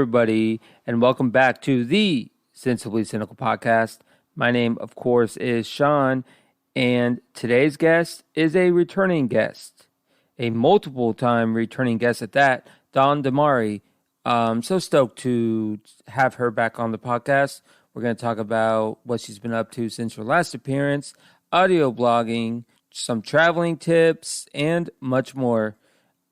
everybody, and welcome back to the Sensibly Cynical podcast. My name, of course, is Sean, and today's guest is a returning guest, a multiple-time returning guest at that, Dawn DiMare. So stoked to have her back on the podcast. We're going to talk about what she's been up to since her last appearance, audio blogging, some traveling tips, and much more.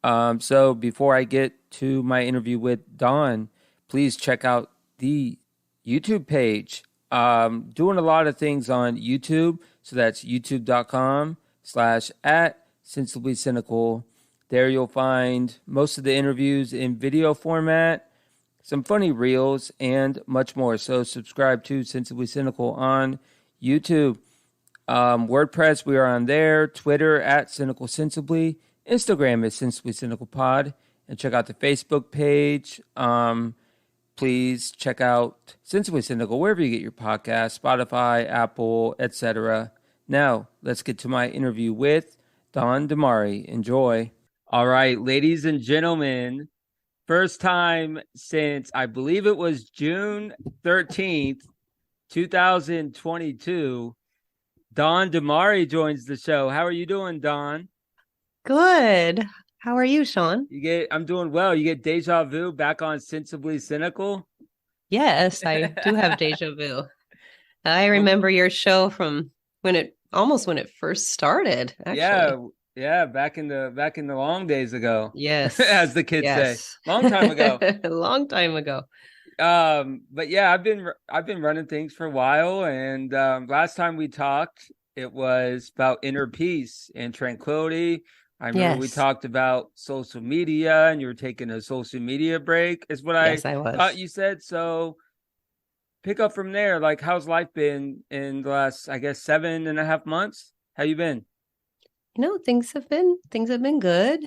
So before I get to my interview with Dawn, please check out the YouTube page. Doing a lot of things on YouTube. So that's youtube.com/@Sensibly Cynical. There you'll find most of the interviews in video format, some funny reels, and much more. So subscribe to Sensibly Cynical on YouTube. WordPress, we are on there. Twitter @CynicalSensibly. Instagram is Sensibly Cynical Pod. And check out the Facebook page. Please check out Sensibly Cynical wherever you get your podcast, Spotify, Apple, etc. Now, let's get to my interview with Dawn DiMare. Enjoy. All right, ladies and gentlemen, first time since I believe it was June 13th, 2022, Dawn DiMare joins the show. How are you doing, Dawn? Good. How are you, Sean? I'm doing well. You get deja vu back on Sensibly Cynical? Yes, I do have deja vu. I remember your show from when it first started, actually. Yeah, back in the long days ago. Yes. As the kids say. Long time ago. A long time ago. But yeah, I've been running things for a while, and last time we talked, it was about inner peace and tranquility. I remember we talked about social media, and you were taking a social media break, is what I thought you said. So pick up from there. Like, how's life been in the last, I guess, 7.5 months? How you been? Things have been good.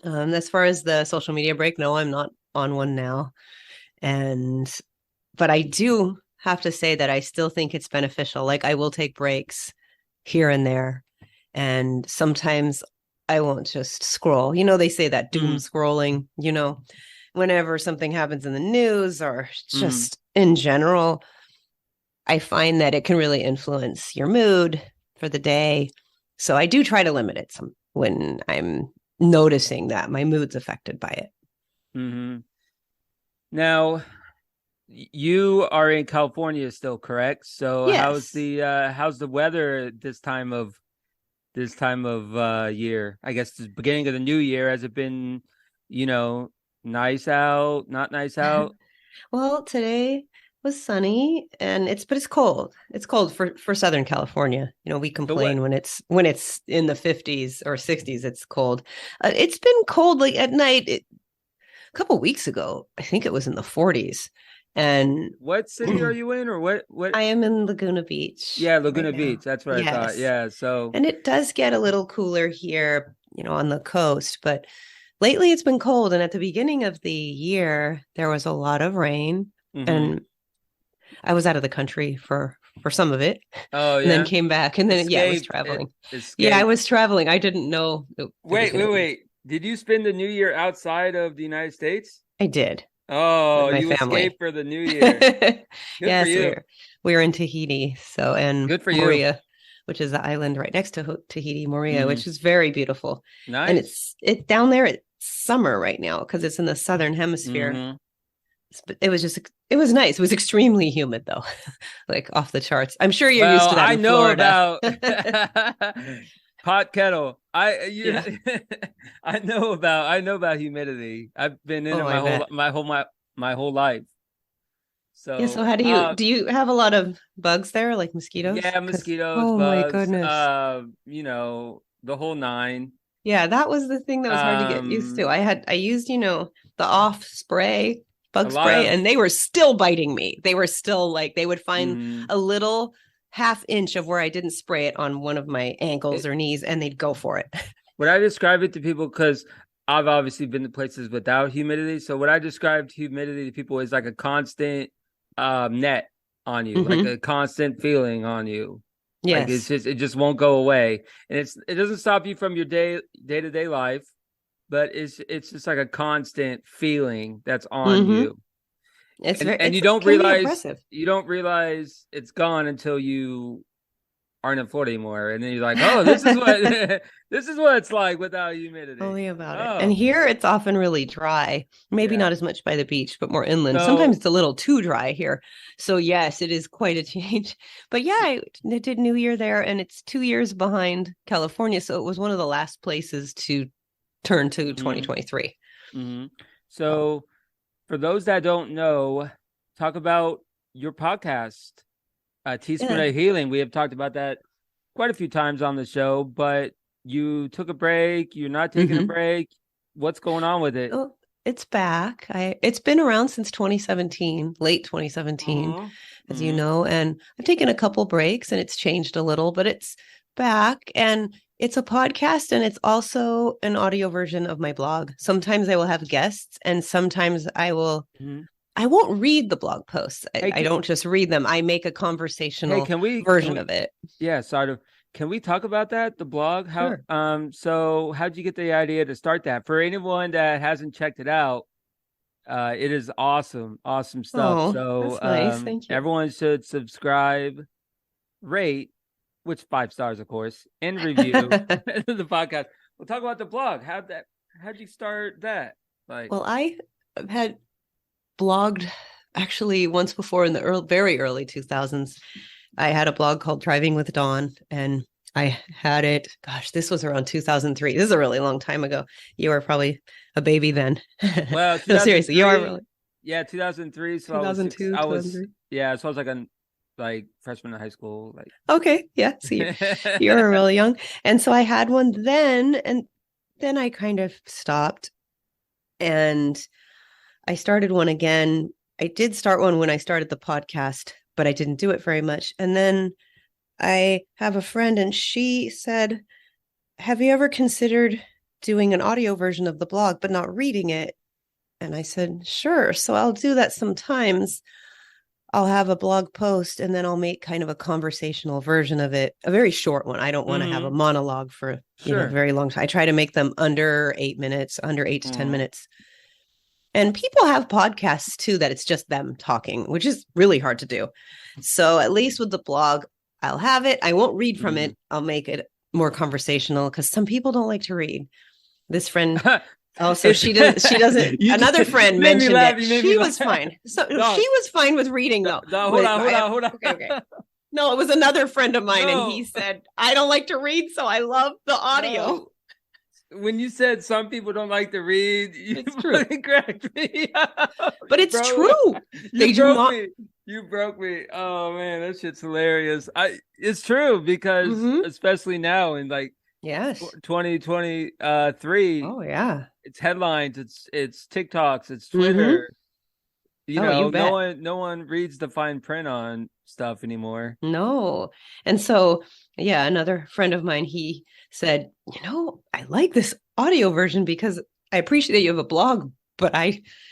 As far as the social media break, no, I'm not on one now. But I do have to say that I still think it's beneficial. Like, I will take breaks here and there. And sometimes I won't just scroll. They say that doom scrolling, whenever something happens in the news or just in general, I find that it can really influence your mood for the day. So I do try to limit it when I'm noticing that my mood's affected by it. Mm-hmm. Now, you are in California still, correct? So yes. how's the weather this time of year? I guess the beginning of the new year. Has it been, nice out, not nice out? Well, today was sunny, and it's cold. It's cold for Southern California. We complain when it's in the 50s or 60s. It's cold. It's been cold like at night. A couple weeks ago, I think it was in the 40s. And what city are you in, or what? I am in Laguna Beach. Yeah, Laguna Beach. That's what I thought. Yeah. So, and it does get a little cooler here, on the coast, but lately it's been cold. And at the beginning of the year, there was a lot of rain, and I was out of the country for some of it. Oh, yeah. And then came back, and then I was traveling. Yeah, I was traveling. I didn't know. Wait. Did you spend the New Year outside of the United States? I did. Oh, you escaped for the New Year. Good yes, for you. We were in Tahiti. And good for Moria, you. Which is the island right next to Tahiti, Moria, which is very beautiful. Nice. And it's down there. It's summer right now because it's in the southern hemisphere. It was nice. It was extremely humid though, like off the charts. I'm sure you're used to that. I know Florida. about pot kettle. I know about humidity. I've been in it my whole life. So yeah. So how do you have a lot of bugs there, like mosquitoes? Yeah, mosquitoes. Oh bugs, my goodness. The whole nine. Yeah, that was the thing that was hard to get used to. I used the off bug spray, and they were still biting me. They were still like, they would find a little half inch of where I didn't spray it on one of my ankles or knees, and they'd go for it. Would I describe it to people, because I've obviously been to places without humidity. So what I described humidity to people is like a constant net on you, like a constant feeling on you. Yes. Like it just won't go away. And it doesn't stop you from your day-to-day life, but it's just like a constant feeling that's on Mm-hmm. you. And you It don't can be realize oppressive. it's gone until you aren't in Florida anymore, and then you're like, oh, this is what this is what it's like without humidity. Tell me about it. And Oh, here it's often really dry. Maybe yeah. not as much by the beach, but more inland. Sometimes So, it's a little too dry here. So yes, it is quite a change. But yeah, I did New Year there, and it's 2 years behind California. So it was one of the last places to turn to mhm, 2023. mhm. So So for those that don't know, talk about your podcast, Teaspoon yeah. of Healing. We have talked about that quite a few times on the show, but you took a break. You're not taking a Mm-hmm. break. What's going on with it? Oh, it's back. It's been around since 2017, late 2017, Mm-hmm. as you Mm-hmm. know, and I've taken a couple breaks and it's changed a little, but it's back and it's a podcast and it's also an audio version of my blog. Sometimes I will have guests and sometimes Mm-hmm. I won't read the blog posts. Hey, I don't just read them. I make a hey, conversational can version we of it. yeah, sort of. Can we talk about that? The blog? Sure. So how'd you get the idea to start that? For anyone that hasn't checked it out, it is awesome, awesome stuff. Oh, So that's nice. Thank you. everyone should subscribe, rate, which 5 stars, of course, and review the podcast. We'll talk about the blog. How'd you start that? Like, Well, I had blogged actually once before in the very early 2000s. I had a blog called Driving with Dawn, and I had it. Gosh, this was around 2003. This is a really long time ago. You were probably a baby then. well, No, seriously, you are 2003. really Yeah, 2003. So 2002, I was, 2003. yeah. So I was like a like freshman in high school. Okay, yeah. So you were really young, and so I had one then, and then I kind of stopped, and I started one again. I did start one when I started the podcast, but I didn't do it very much. And then I have a friend and she said, have you ever considered doing an audio version of the blog, but not reading it? And I said, sure. So I'll do that sometimes. I'll have a blog post and then I'll make kind of a conversational version of it, a very short one. I don't want to have a Mm-hmm. monologue for, Sure. very long time. I try to make them under 8 minutes, under 8 to 10 Mm-hmm. minutes. And people have podcasts too that it's just them talking, which is really hard to do. So at least with the blog, I'll have it. I won't read from it. I'll make it more conversational because some people don't like to read. This friend also, she doesn't. Another friend mentioned it. She was fine. So No. she was fine with reading though. No, hold on. Okay. No, it was another friend of mine, No. and he said, I don't like to read, so I love the audio. No. When you said some people don't like to read, It's true. Cracked me up. But it's true. They do not. You broke me. Oh man, that shit's hilarious. It's true because especially now in like Yes. 2023. Oh yeah. It's headlines, it's TikToks, it's Twitter. You know, no one reads the fine print on stuff anymore. No. And so, yeah, another friend of mine, he said, I like this audio version because I appreciate that you have a blog, but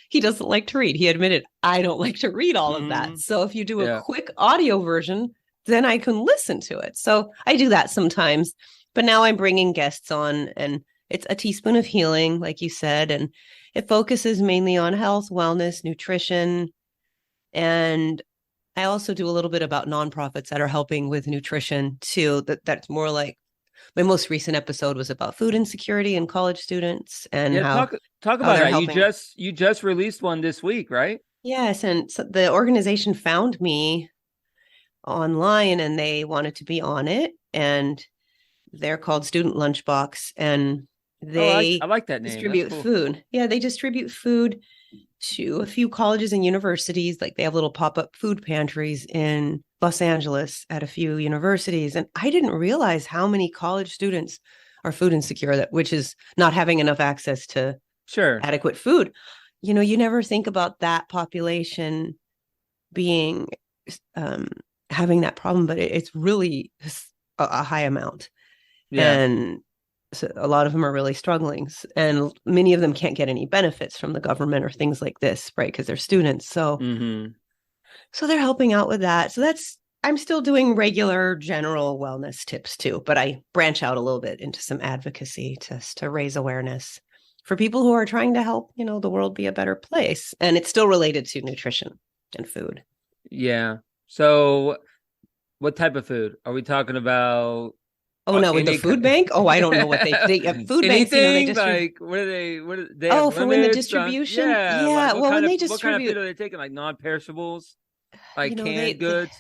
he doesn't like to read. He admitted, I don't like to read all of that. So if you do a quick audio version, then I can listen to it. So I do that sometimes, but now I'm bringing guests on and it's a teaspoon of healing, like you said, and it focuses mainly on health, wellness, nutrition, and I also do a little bit about nonprofits that are helping with nutrition too. That's more like my most recent episode was about food insecurity in college students and how talk about that. You just released one this week, right? Yes, and so the organization found me online and they wanted to be on it, and they're called Student Lunchbox, and they I like that name. Distribute food. Yeah, they distribute food to a few colleges and universities. Like they have little pop-up food pantries in Los Angeles at a few universities. And I didn't realize how many college students are food insecure, which is not having enough access to adequate food. You never think about that population being having that problem, but it's really a high amount. Yeah. And so a lot of them are really struggling, and many of them can't get any benefits from the government or things like this, right? Because they're students. So, so they're helping out with that. So I'm still doing regular general wellness tips too, but I branch out a little bit into some advocacy to raise awareness. for people who are trying to help, the world be a better place. And it's still related to nutrition and food. Yeah. So what type of food? Are we talking about Oh no, with the food bank? Oh, I don't know what they food banks, they anything distribute. like what do they have Oh, for when the limits distribution? yeah, like Yeah. Well, when they what kind of food distribute, are they taking? Like non-perishables, like canned they goods?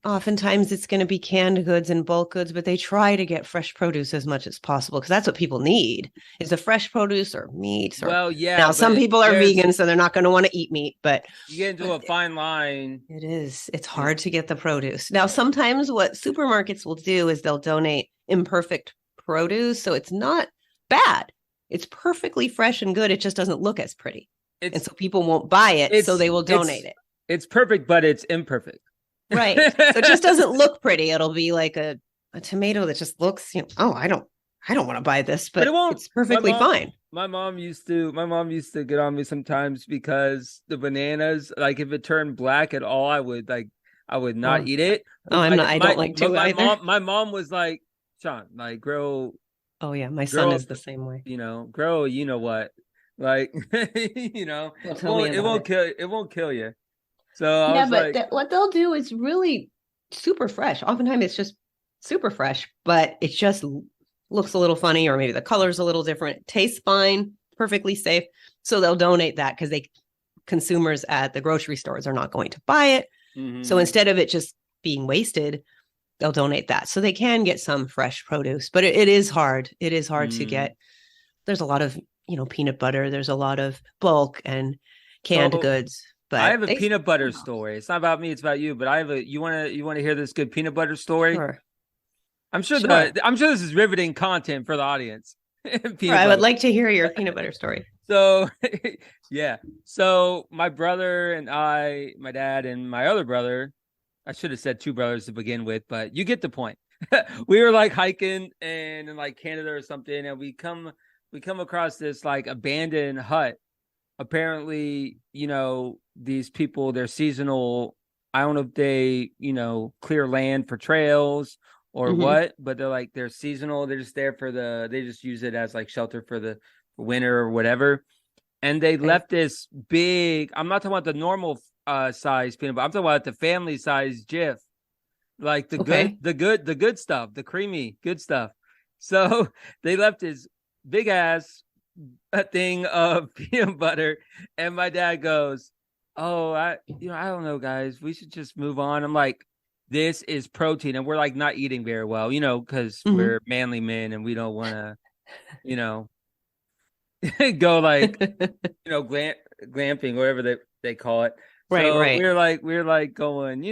oftentimes it's going to be canned goods and bulk goods, but they try to get fresh produce as much as possible because that's what people need is the fresh produce or meats. Or Well, yeah, now some but people are there's vegan, so they're not going to want to eat meat, but you get into a fine line. it's hard to get the produce. Now, sometimes what supermarkets will do is they'll donate imperfect produce, so it's not bad. It's perfectly fresh and good. It just doesn't look as pretty. And so people won't buy it, so they will donate it. It's perfect, but it's imperfect. Right. So it just doesn't look pretty. It'll be like a tomato that just looks, oh, I don't want to buy this, but it won't. It's perfectly fine. My mom used to get on me sometimes because the bananas, like if it turned black at all, I would not eat it. But I don't like to either. My mom was like, Sean, like grow. Oh yeah, my son is the same way. Grow. You know what? Like, it won't kill you. So yeah, but what they'll do is really super fresh. Oftentimes it's just super fresh, but it just looks a little funny, or maybe the color's a little different. Tastes fine, perfectly safe. So they'll donate that because consumers at the grocery stores are not going to buy it. Mm-hmm. So instead of it just being wasted, they'll donate that. So they can get some fresh produce, but it is hard. It is hard to get. There's a lot of, peanut butter. There's a lot of bulk and canned goods. But I have a peanut butter story. It's not about me, it's about you. But you want to hear this good peanut butter story? Sure. I'm sure this is riveting content for the audience. I would like to hear your peanut butter story. So, yeah. So my brother and my dad and my other brother, I should have said two brothers to begin with, but you get the point. We were like hiking in like Canada or something, and we come across this like abandoned hut. Apparently, these people, they're seasonal. I don't know if they, clear land for trails or what, but they're seasonal. They're just there they just use it as like shelter for the winter or whatever. And they left this big, I'm not talking about the normal size peanut butter. I'm talking about the family size Jif, like the good stuff, the creamy good stuff. So they left this big ass thing of peanut butter, and my dad goes, "Oh, I don't know, guys. We should just move on." I'm like, "This is protein," and we're like not eating very well, because we're manly men and we don't want to, go like, glamping, whatever they call it. Right, so right. We're like going,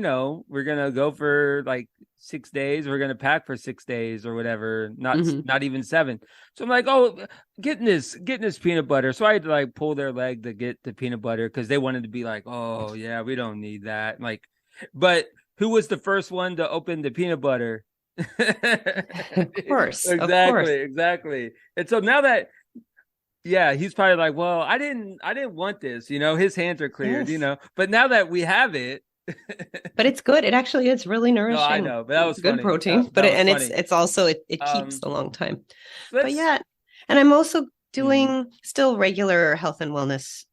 we're gonna go for like 6 days. We're gonna pack for 6 days or whatever. Not even 7. So I'm like, oh, getting this peanut butter. So I had to like pull their leg to get the peanut butter because they wanted to be like, oh yeah, we don't need that. Like, but who was the first one to open the peanut butter? Of course, exactly. And so now that. Yeah, he's probably like, well, I didn't want this, his hands are cleared, but now that we have it. But it's good. It actually is really nourishing. No, I know, but that was good funny. protein. It's also, it keeps a long time. But yeah, and I'm also doing still regular health and wellness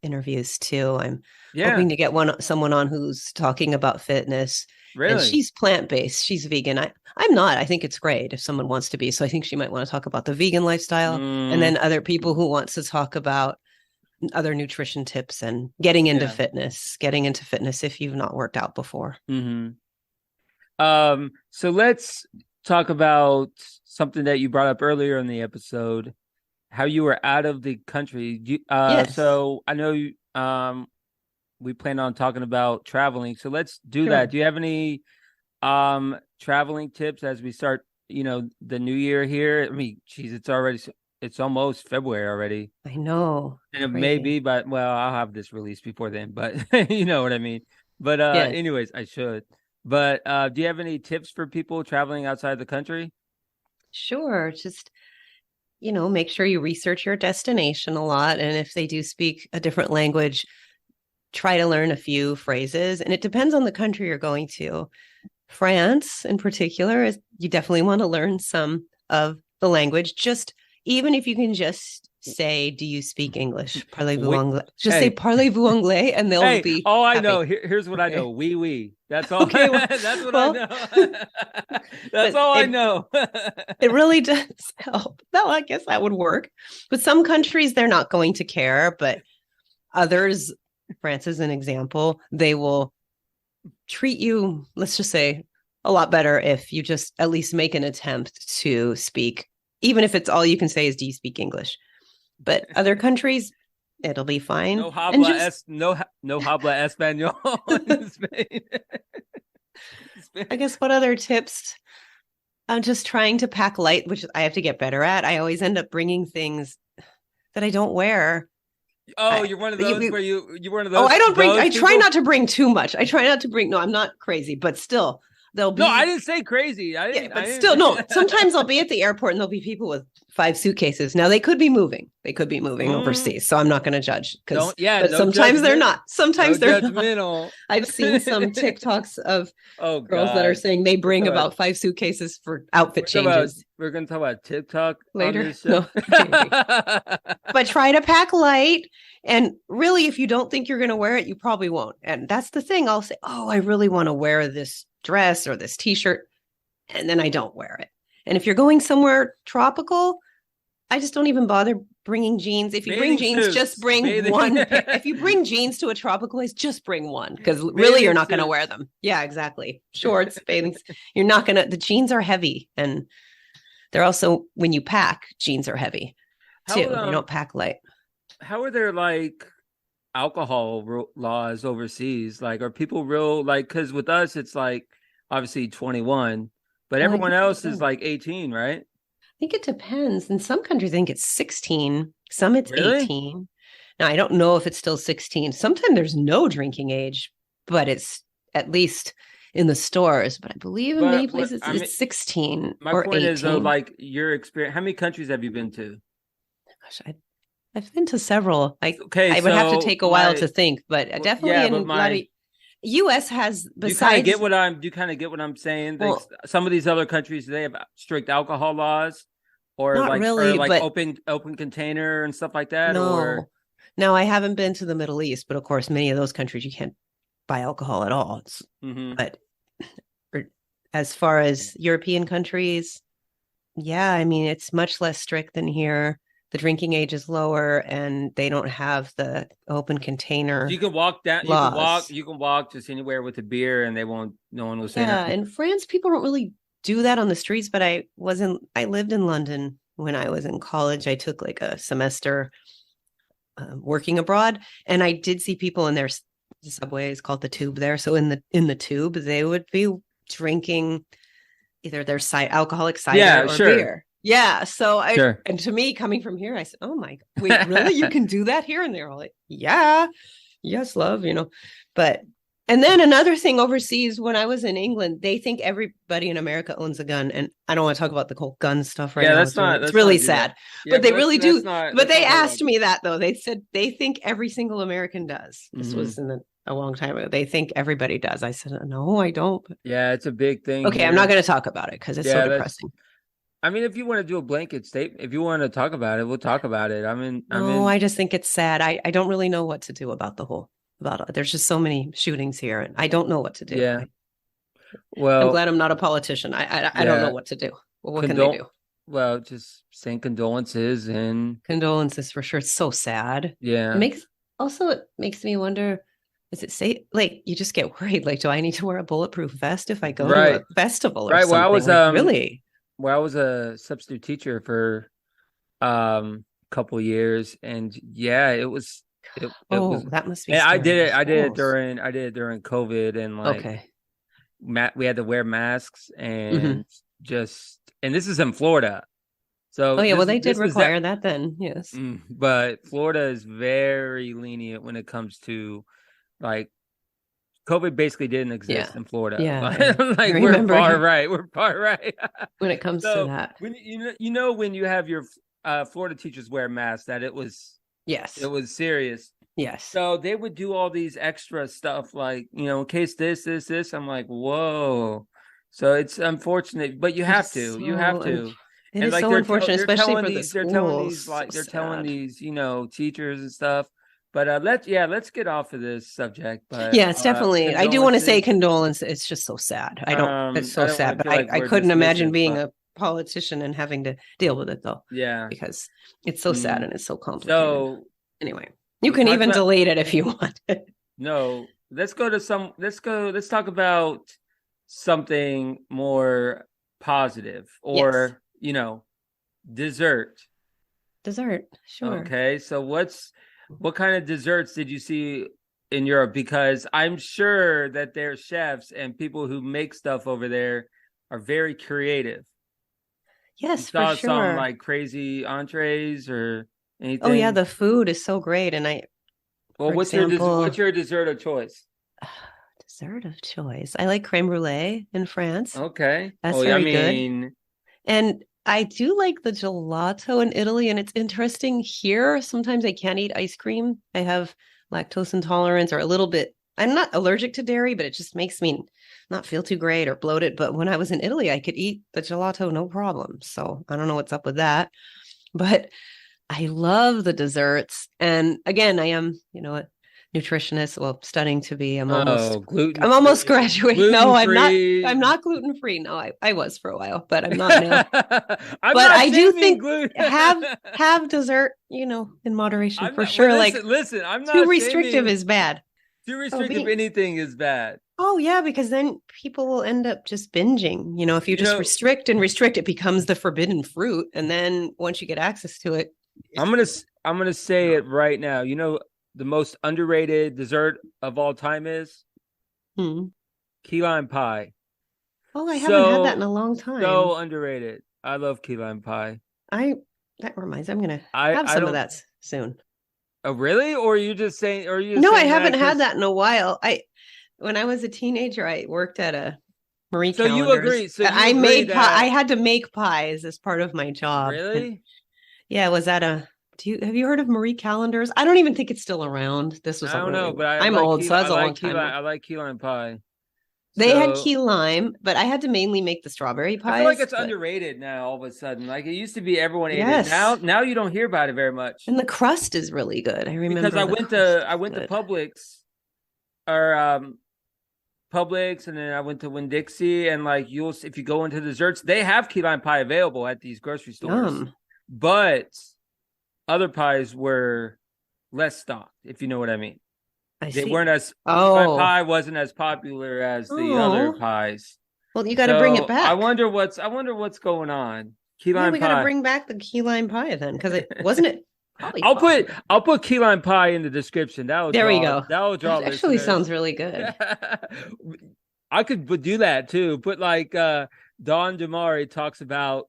interviews too. I'm hoping to get someone on who's talking about fitness. Really? And she's plant-based. She's vegan. I'm not. I think it's great if someone wants to be. So I think she might want to talk about the vegan lifestyle, and then other people who want to talk about other nutrition tips and getting into fitness if you've not worked out before. So let's talk about something that you brought up earlier in the episode, how you were out of the country. Yes. So I know we plan on talking about traveling. So let's do that. Do you have any traveling tips as we start, the new year here? I mean, geez, it's almost February already. I know. And it may be, but I'll have this released before then, but you know what I mean? But anyways, I should. But do you have any tips for people traveling outside the country? Sure. Just, make sure you research your destination a lot. And if they do speak a different language, try to learn a few phrases. And it depends on the country you're going to. France, in particular, you definitely want to learn some of the language. Just even if you can just say, "Do you speak English?" Parlez-vous Wait, anglais? Just say hey, "Parlez-vous anglais," and they'll hey, be all I know, happy. here's what I Okay. know. Oui. That's all. Okay. Well, That's what I well, know. That's but all I it know. it really does help. No, I guess that would work. But some countries they're not going to care, but others, France is an example, they will treat you, let's just say, a lot better if you just at least make an attempt to speak, even if it's all you can say is, "Do you speak English?" But other countries, it'll be fine. No And habla just, es no habla español in Spain. I guess, what other tips? I'm just trying to pack light, which I have to get better at. I always end up bringing things that I don't wear. Oh, you're one of those where you're one of Oh, I don't bring. those I try people. not to bring too much. I try not to bring. No, I'm not crazy, but still, there'll No, I be. didn't say crazy. Yeah, I but still, no. didn't. Sometimes I'll be at the airport and there'll be people with 5 suitcases. Now they could be moving. They could be moving overseas. So I'm not going to judge because. But No sometimes they're judgment. not. No Sometimes they're not. judgmental. I've seen some TikToks of Oh girls that are God. saying they bring About, about 5 suitcases for outfit changes. we're gonna talk about TikTok on Later. this show. No, but try to pack light. And really, if you don't think you're going to wear it, you probably won't. And that's the thing. I'll say, "Oh, I really want to wear this dress or this t-shirt." And then I don't wear it. And if you're going somewhere tropical, I just don't even bother bringing jeans. If you bring jeans, just bring one pair. If you bring jeans to a tropical place, just bring one, because really you're not going to wear them. Yeah, exactly. Shorts, bathing. You're not going to, the jeans are heavy. And they're also, when you pack, jeans are heavy too. You don't pack light. How are there like alcohol laws overseas? Like, are people real, like, because with us, it's like obviously 21, but everyone else is like 18, right? I think it depends. In some countries, I think it's 16. Some it's Really? 18. Now, I don't know if it's still 16. Sometimes there's no drinking age, but it's at least in the stores. But I believe in many places it's 16 my or point 18. is, though, like your experience, how many countries have you been to? Gosh, I've been to several. I would have to take a while to think, but definitely in a lot of U.S. has, besides. You kind of get what I'm saying. Well, some of these other countries, they have strict alcohol laws, or not like really, or like but open container and stuff like that. No, I haven't been to the Middle East, but of course, many of those countries you can't buy alcohol at all. But as far as European countries, yeah, I mean, it's much less strict than here. The drinking age is lower, and they don't have the open container. You can walk down. Laws. You can walk just anywhere with a beer, and no one will say. Yeah, in France, people don't really do that on the streets. But I lived in London when I was in college. I took like a semester working abroad, and I did see people in their subway is called the Tube there. So in the Tube, they would be drinking either their alcoholic cider or beer. Yeah. So and to me, coming from here, I said, "Oh my, wait, really? You can do that here?" And they're all like, "Yeah, yes, love, But, and then another thing overseas, when I was in England, they think everybody in America owns a gun. And I don't want to talk about the whole gun stuff right now. It's really sad, but they really do. But they asked me that though. They said they think every single American does. This was a long time ago. They think everybody does. I said, "No, I don't." Yeah, it's a big thing. Okay, here. I'm not going to talk about it because it's so depressing. I mean, if you want to do a blanket statement, if you want to talk about it, we'll talk about it. I just think it's sad. I don't really know what to do about there's just so many shootings here, and I don't know what to do. Yeah. Well, I'm glad I'm not a politician. I don't know what to do. Well, what can they do? Well, just saying condolences for sure. It's so sad. Yeah. It makes me wonder, is it safe? Like, you just get worried. Like, do I need to wear a bulletproof vest if I go to a festival or something? Well, I was really. Well, I was a substitute teacher for a couple years, and yeah, it was. That must be. And I did it during COVID, and like, we had to wear masks, and and this is in Florida. So they did require that then, yes. But Florida is very lenient when it comes to like. COVID basically didn't exist in Florida. Yeah, like we're far right. We're far right when it comes to that. When when you have your Florida teachers wear masks, that it was serious. Yes. So they would do all these extra stuff, like in case this. I'm like, whoa. So it's unfortunate, but you have to. It And is like so unfortunate, they're especially telling for the these, they're telling schools. these, So like they're telling sad. these, teachers and stuff. But let's get off of this subject. But Yeah, it's definitely. I do want to say condolences. condolence. It's just so sad. I don't. It's I so don't want sad, to but feel like I we're couldn't imagine dismissive, being but a politician and having to deal with it though, yeah. because it's so sad Mm. and it's so complicated. So Anyway, you we can talked even about delete it if you want. no. Let's talk about something more positive, Yes, or dessert. dessert. Sure. Okay, so what kind of desserts did you see in Europe? Because I'm sure that their chefs and people who make stuff over there are very creative. You Yes, for saw some sure. like crazy entrees or Oh yeah, anything? the food is so great, and Well, for what's example, your dessert of choice? dessert of choice. I like creme brulee in France. Okay. That's Oh, yeah, I very good. mean, And I do like the gelato in Italy, and it's interesting here. Sometimes I can't eat ice cream. I have lactose intolerance or a little bit. I'm not allergic to dairy, but it just makes me not feel too great or bloated. But when I was in Italy, I could eat the gelato no problem. So I don't know what's up with that. But I love the desserts. And again, I am, a nutritionist, well, studying to be. oh, gluten I'm almost free, graduate. No, gluten I'm not. free. I'm not gluten free. No, I was for a while, but I'm not now. I'm But not I do shaming think gluten. have dessert, in moderation I'm for not. Well, sure. Like listen. I'm too not restrictive shaming. is bad. Too Oh, restrictive anything is bad. yeah, because then people will end up just binging. If you You just know, restrict and restrict, it becomes the forbidden fruit. And then once you get access to it, I'm gonna say it right now. You know, the most underrated dessert of all time is hmm. key lime pie. Oh, I haven't had that in So a long time. so underrated. I love key lime pie. I That reminds I'm gonna have I some of don't. that soon. Oh, really? Or are you just saying? Or are you just No, I saying that haven't had because? that in a while. I When I was a teenager, I worked at a Marie So you Callender's. agree? So you I agree made pie. I that had to make pies as part of my job. And really? yeah, was that a have you heard of Marie Callender's? I don't even think it's still around. This was I a don't really know, but long. I'm old, so I that's a long like key time lime. ago. I like key lime pie. They had So key lime, but I had to mainly make the strawberry I feel like pies. it's But underrated now. All of a sudden, like it used to be, everyone ate it. yes, Now you don't hear about it very much and the crust is really good. I because remember the crust I is went to good. Publix or Publix, and then I went to Winn Dixie, and like if you go into desserts, they have key lime pie available at these grocery stores, Yum. but other pies were less stocked, if you know what I mean. I They see. weren't as Key lime Oh, pie wasn't as popular as the other oh. pies. Well, you got to bring it So back. I wonder what's going on. Key Yeah, lime we got to pie. bring back the key lime pie then, because it wasn't it cauliflower. I'll put key lime pie in the description. There we go. That will draw That actually listeners. sounds really good. I could do that too. Put like Don DiMare talks about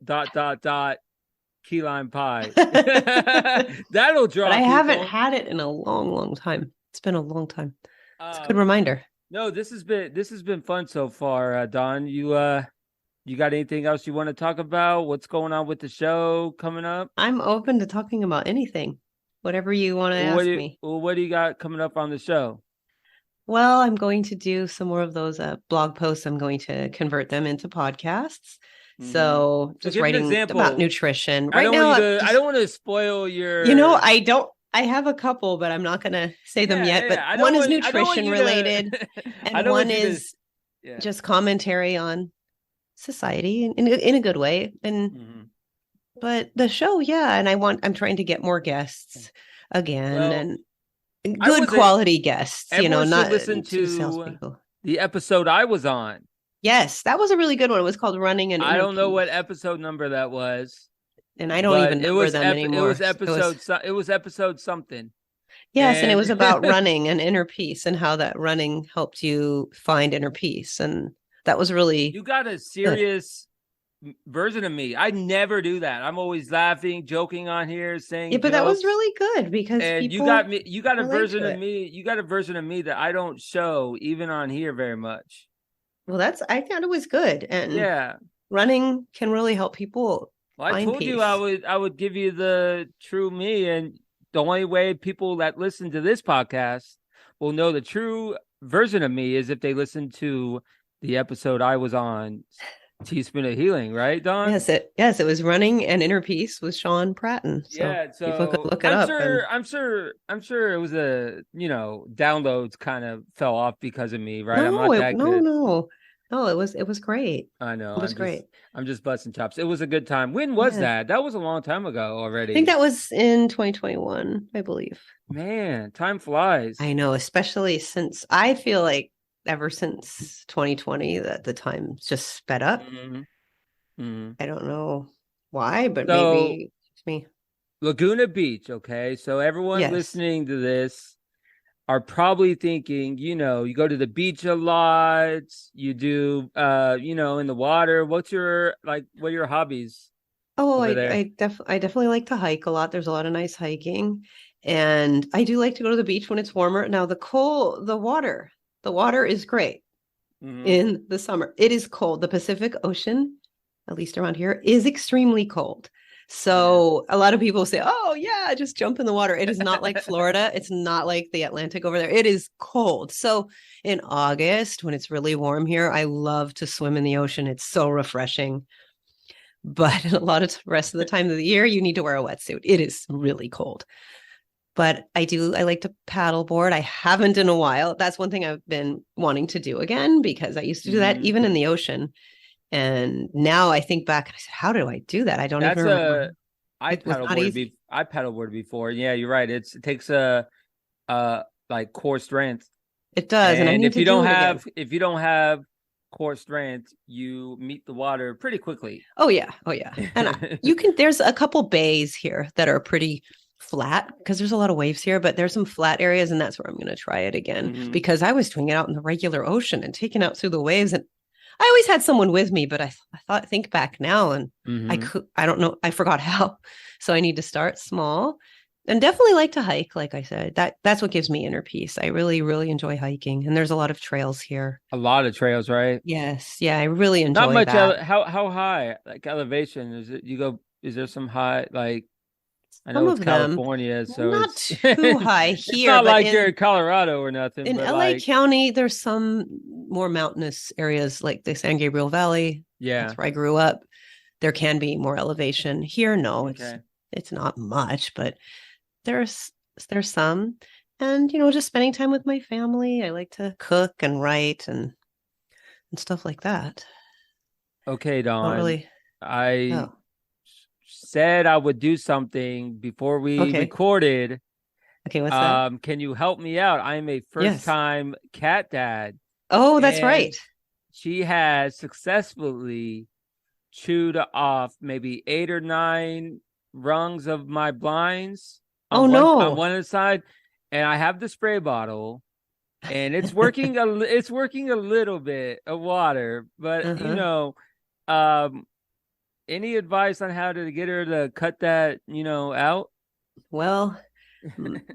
key lime pie. But That'll I draw haven't people. had it in a long, long time. It's been a long time. It's a good Um, reminder. no, this has been fun so far, Don. You got anything else you want to talk about? What's going on with the show coming up? I'm open to talking about anything, whatever you want to ask me. What do you got coming up on the show? Well, I'm going to do some more of those blog posts. I'm going to convert them into podcasts. Mm-hmm. So So just give an writing about example. nutrition. Right now, I don't want to spoil I don't. I have a couple, but I'm not going to say them yet. But one is I don't want nutrition you related, to I and don't one want you to is yeah. just commentary on society in a good way. And Mm-hmm. but the show, yeah, and I'm trying to get more guests again Well, and I good wasn't quality guests, everyone should not listen two to salespeople. the episode I was on. Yes, that was a really good one. It was called Running an I Inner don't know Peace. what episode number that was, And I don't but even number them it anymore. was it was episode something. Yes, and it was And about running and inner peace and how that running helped you find inner peace. And that was really you got a good. serious version of me. I never do that. I'm always laughing, joking on here, Yeah, saying but that was jokes. really good because And people you got a relate version to of it. me. You got a version of me that I don't show even on here very much. Well, I thought it was good. And Yeah. running can really help people Well, I find told you peace. I would give you the true me, and the only way people that listen to this podcast will know the true version of me is if they listen to the episode I was on Teaspoon of Healing, right, Don? Yes, it was Running and Inner Peace with Sean Pratton. So Yeah, people could so look it up. And I'm sure it was a, downloads kind of fell off because of me, right? I'm no, not that good. no, it was great. I know. It was great. I'm just busting chops. It was a good time. When was Yeah. that? That was a long time ago I think already. that was in 2021, I believe. Man, time flies. I know, especially since I feel like ever since 2020 that the time just sped up. Hmm. Hmm. I don't know why, but So maybe it's me. Laguna Beach, okay? So everyone Yes. listening to this are probably thinking, you go to the beach a lot, you do in the water. What are your hobbies Oh, over there? I definitely like to hike a lot. There's a lot of nice hiking. And I do like to go to the beach when it's warmer. Now the water is great Hmm. in the summer. It is cold. The Pacific Ocean, at least around here, is extremely cold. Yeah. So a lot of people say, "Oh, yeah, just jump in the water." It is not like Florida. It's not like the Atlantic over there. It is cold. So in August, when it's really warm here, I love to swim in the ocean. It's so refreshing. But a lot of the rest of the time of the year, you need to wear a wetsuit. It is really cold. But I like to paddleboard. I haven't in a while. That's one thing I've been wanting to do again because I used to do that Hmm. even in the ocean. And now I think back and I said, how do I do that? I don't even That's remember. a It was not easy. I paddleboarded before. Yeah, you're right. It takes a like core strength. It does. And I And need to do it again. if you don't have core strength, you meet the water pretty quickly. Oh, yeah. Oh, yeah. And there's a couple bays here that are pretty flat because there's a lot of waves here, but there's some flat areas. And that's where I'm going to try it again Hmm. because I was doing it out in the regular ocean and taking out through the waves. And I always had someone with me, but think back now and Hmm. I don't know, I forgot how. So I need to start small and definitely like to hike. Like I said, that's what gives me inner peace. I really, really enjoy hiking and there's a lot of trails here. A lot of trails, right? Yes. Yeah. I really Not enjoy much. that. How high? Like elevation? Is it? You go? Is there some high? Like I Some know it's of them California, so not it's too high it's here, not but like you're in Colorado or nothing. in But LA like, County, there's some more mountainous areas like the San Gabriel Valley. yeah. That's where I grew up. There can be more elevation. Here, no, Okay. it's not much, but there's there's some. And just spending time with my family. I like to cook and write and stuff like that. Okay, I don't Don. really. I Oh, said I would do something before we okay. recorded. Okay, what's that? Can you help me out? I'm a first Yes. time cat dad, Oh, that's right. and she has successfully chewed off maybe 8 or 9 rungs of my blinds Oh on no. one side, and I have the spray bottle, and it's working a little bit of water, but Uh-huh. um, any advice on how to get her to cut that out? Well,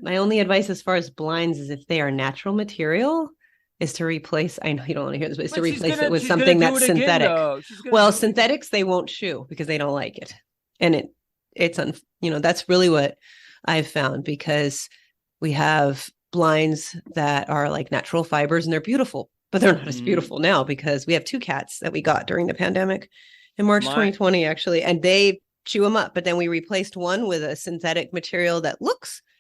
my only advice as far as blinds is if they are natural material, is to replace. I know you don't want to hear this, but is to But replace it with she's gonna something do that's it again synthetic. though. She's gonna Well, do it again. synthetics they won't chew because they don't like it, and that's really what I've found because we have blinds that are like natural fibers and they're beautiful, but they're not as Mhm. beautiful now because we have two cats that we got during the pandemic in March My 2020 actually, and they chew them up. But then we replaced one with a synthetic material that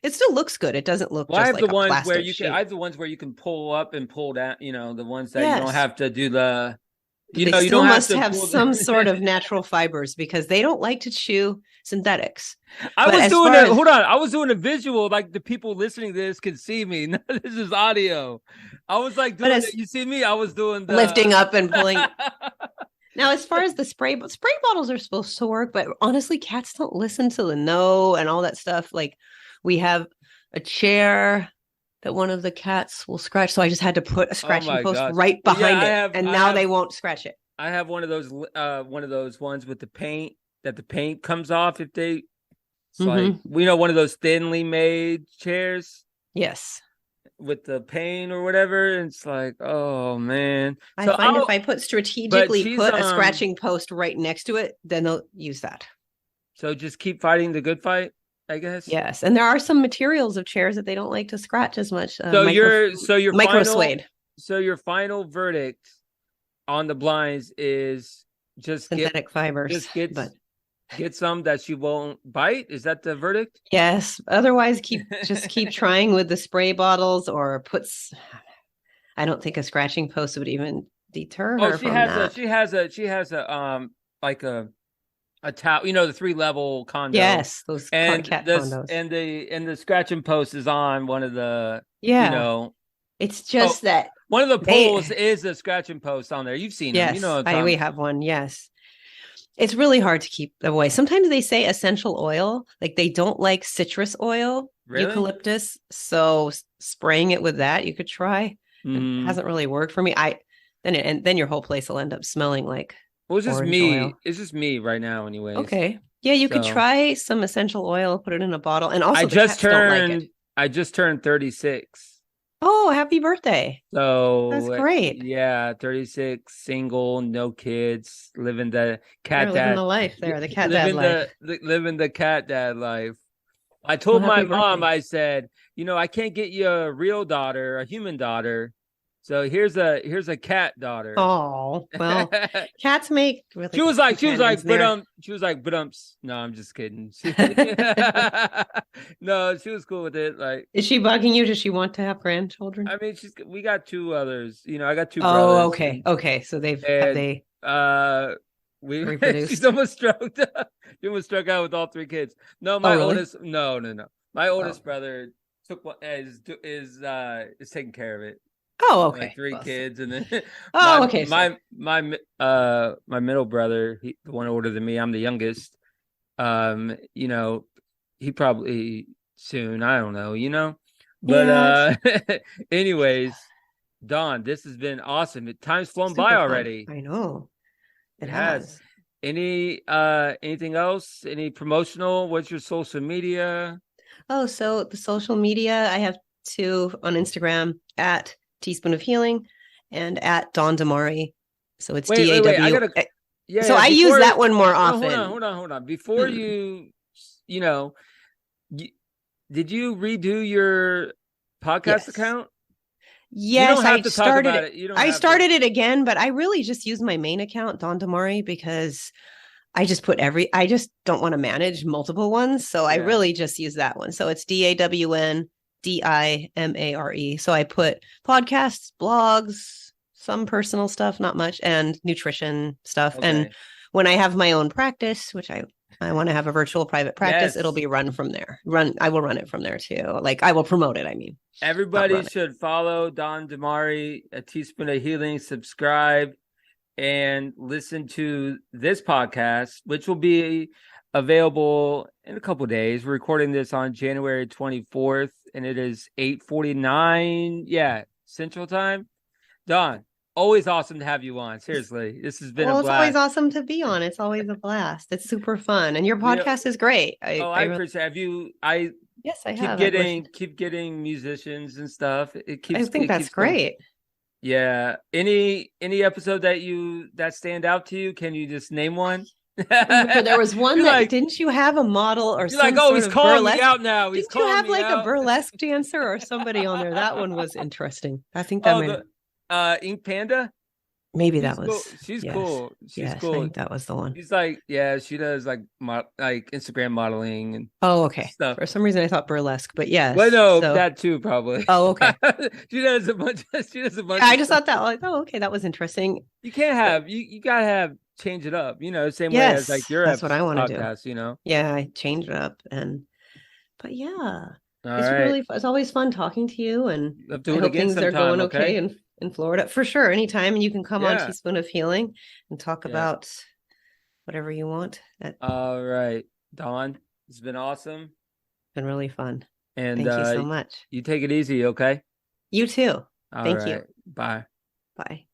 it still looks good. It doesn't look Well, I just have the like a ones where plastic you can. I sheet. have the ones where you can pull up and pull down. The ones that you don't Yes, have to do the. but they You still don't have must to have pull. some sort of natural fibers because they don't like to chew synthetics. I But was as doing far a as hold on. I was doing a visual, like the people listening to this can see me. This is audio. I was like but doing it. as You see me? I was doing the. lifting up and pulling. Now, as far as the spray bottles are supposed to work, but honestly, cats don't listen to the no and all that stuff. Like we have a chair that one of the cats will scratch, so I just had to put a Oh scratching my post gosh! right Well, yeah, behind it, and now they won't scratch it. I have one of those ones with the paint that the paint comes off if they. It's like Mm-hmm. we know one of those thinly made chairs Yes, with the paint or whatever. And it's like, oh man. I find if I strategically She's put a scratching post right next to it, then they'll use that. so just keep fighting the good fight, I guess. Yes, and there are some materials of chairs that they don't like to scratch as much. So Micro suede. your final verdict on the blinds is just synthetic fibers, just get but get some that she won't bite. Is that the verdict? yes. Otherwise, keep trying with the spray bottles or I don't think a scratching post would even deter Oh, her from that. she has a like a towel, the 3-level condo, Yes, those and cat this condos. and the scratching post is on one of the, Yeah, it's oh, just that one of the poles they. is a scratching post on there. You've seen them, Yes, what I'm we talking. have one. Yes, it's really hard to keep away. Sometimes they say essential oil, like they don't like citrus oil, Really? eucalyptus. So spraying it with that, you could try. It Mm-hmm. hasn't really worked for me. Then your whole place will end up smelling like Well, it's just orange me. oil. It's just me right now, anyways. Okay. Yeah, you could So try some essential oil, put it in a bottle. And I also the just cats don't like it. turned I just turned 36. Oh, happy birthday. That's So great. yeah, 36, single, no kids, living the You're cat living dad, the life there, the cat dad life. living the cat dad life. I Well, told my happy mom, birthday. I said, I can't get you a real daughter, a human daughter. So here's a cat daughter. Oh, well, cats make really She was good like, companions. They're but no, I'm just kidding. No, she was cool with it. Like, Is she bugging you? Does she want to have grandchildren? I mean, we got two others. I got two Oh, brothers, okay. Okay. So have and they uh, we she's reproduced? almost stroked. She almost struck out with all 3 kids. No, Oh, my really? oldest. No, no, no. My Oh. oldest brother took one is taking care of it. Oh, Like okay. 3 kids, and then Oh, okay. So my middle brother, the one older than me. I'm the youngest. He probably soon. I don't know. But yeah, anyways, Don, this has been awesome. Time's flown by super fun. already. I know. It It has. has. Anything else? Any promotional? What's your social media? Oh, so the social media, I have two on Instagram at Teaspoon of Healing and at Dawn Damari. So it's Wait. I DAW. gotta. Yeah, So yeah. I use Before, that one more no, often. hold on. Before Hmm. you know, you, did you redo your podcast Yes. account? You don't Yes, have to talk about it. You don't I have to. started it again, but I really just use my main account, Dawn Damari, because I just don't want to manage multiple ones. So I Yeah. really just use that one. So it's DAWNDIMARE. So I put podcasts, blogs, some personal stuff, not much, and nutrition stuff. And Okay. when I have my own practice, which I want to have a virtual private practice, it'll Yes. be run from there. I will run it from there too. Like I will promote it, I mean, not Everybody run it. should follow Don Damari, A Teaspoon of Healing, subscribe, and listen to this podcast, which will be available in a couple days. We're recording this on January 24th, and it is 8:49, Central Time. Don, always awesome to have you on. Seriously, this has been a Well, it's always blast. awesome to be on. It's always a blast. It's super fun. And your We, podcast is great. I appreciate. Have you? Yes, I Keep have. I've listened. keep getting musicians and stuff. I think It that's keeps going. great. Yeah. Any episode that stand out to you? Can you just name one? There was one You're that like didn't you have a model or you're like, some oh, sort he's of calling me burlesque? out now. He's Didn't you calling have me like a out. burlesque dancer or somebody on there? That one was interesting. I think that Oh, might the Ink Panda. maybe She's that cool. was She's yes. cool. She's Yes, I cool. think that was the one. She's like, yeah, she does like like Instagram modeling and Oh, okay. stuff. For some reason I thought burlesque, but yes. Well, no, So that too, probably. oh, okay. She does a bunch. She does a bunch. I Of just stuff. thought that like, oh, okay, that was interesting. You can't But have you gotta have change it up, same way as like yes, your that's what I want to do. podcast. Yeah, I changed it up but yeah, All it's right. it's always fun talking to you and Let's do I it hope again things are going sometime, okay okay? in Florida for sure. Anytime and you can come on Yeah. Teaspoon of Healing and talk Yeah. about whatever you want. That's All right. Dawn, it's been awesome. been really fun. And Thank you so much. you take it easy, okay? You too. All Thank right. you. Bye. Bye.